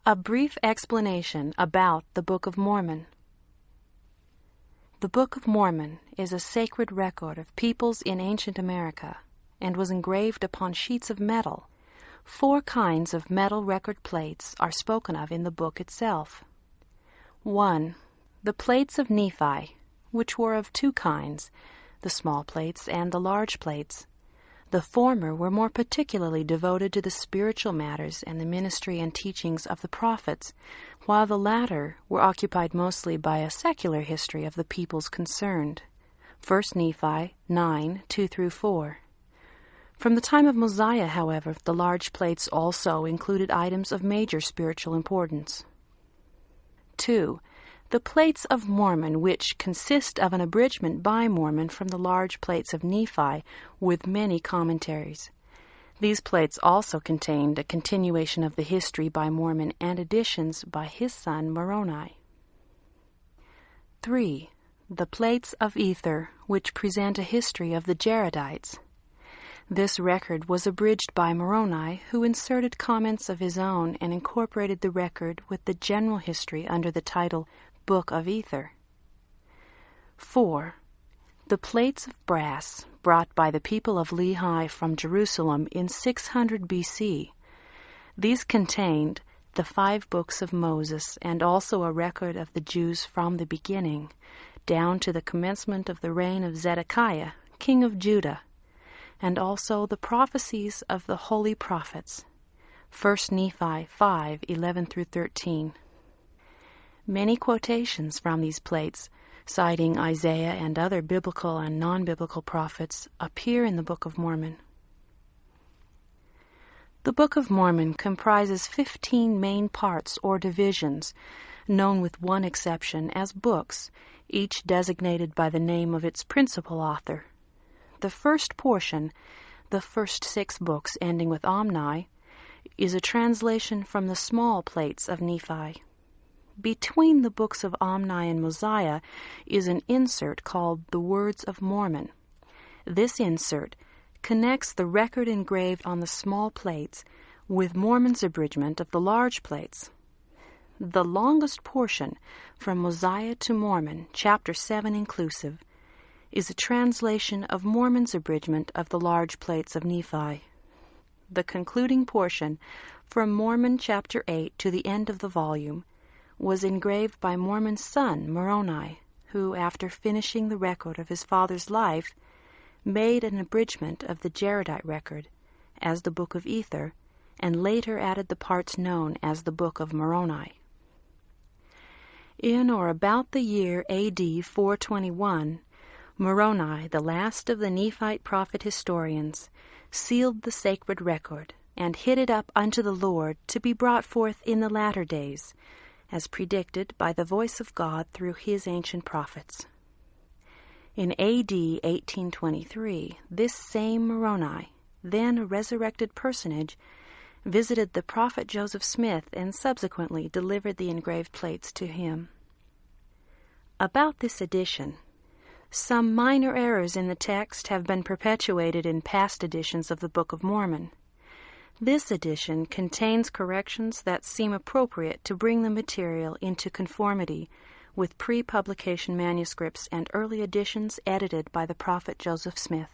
A brief explanation about the Book of Mormon. The Book of Mormon is a sacred record of peoples in ancient America and was engraved upon sheets of metal. 4 kinds of metal record plates are spoken of in the book itself. 1. The plates of Nephi, which were of 2 kinds, the small plates and the large plates. The former were more particularly devoted to the spiritual matters and the ministry and teachings of the prophets, while the latter were occupied mostly by a secular history of the peoples concerned. 1 Nephi 9, 2-4. From the time of Mosiah, however, the large plates also included items of major spiritual importance. 2. The plates of Mormon, which consist of an abridgment by Mormon from the large plates of Nephi with many commentaries. These plates also contained a continuation of the history by Mormon and additions by his son Moroni. 3. The plates of Ether, which present a history of the Jaredites. This record was abridged by Moroni, who inserted comments of his own and incorporated the record with the general history under the title Book of Ether. 4. The plates of brass brought by the people of Lehi from Jerusalem in 600 B.C. These contained the 5 books of Moses and also a record of the Jews from the beginning, down to the commencement of the reign of Zedekiah, king of Judah, and also the prophecies of the holy prophets. 1 Nephi 5, 11-13. Many quotations from these plates, citing Isaiah and other biblical and non-biblical prophets, appear in the Book of Mormon. The Book of Mormon comprises 15 main parts or divisions, known with one exception as books, each designated by the name of its principal author. The first portion, the first 6 books ending with Omni, is a translation from the small plates of Nephi. Between the books of Omni and Mosiah is an insert called the Words of Mormon. This insert connects the record engraved on the small plates with Mormon's abridgment of the large plates. The longest portion, from Mosiah to Mormon, chapter 7 inclusive, is a translation of Mormon's abridgment of the large plates of Nephi. The concluding portion, from Mormon chapter 8 to the end of the volume, was engraved by Mormon's son, Moroni, who, after finishing the record of his father's life, made an abridgment of the Jaredite record as the Book of Ether, and later added the parts known as the Book of Moroni. In or about the year A.D. 421, Moroni, the last of the Nephite prophet historians, sealed the sacred record and hid it up unto the Lord to be brought forth in the latter days, as predicted by the voice of God through his ancient prophets. In A.D. 1823, this same Moroni, then a resurrected personage, visited the prophet Joseph Smith and subsequently delivered the engraved plates to him. About this edition, some minor errors in the text have been perpetuated in past editions of the Book of Mormon. This edition contains corrections that seem appropriate to bring the material into conformity with pre-publication manuscripts and early editions edited by the prophet Joseph Smith.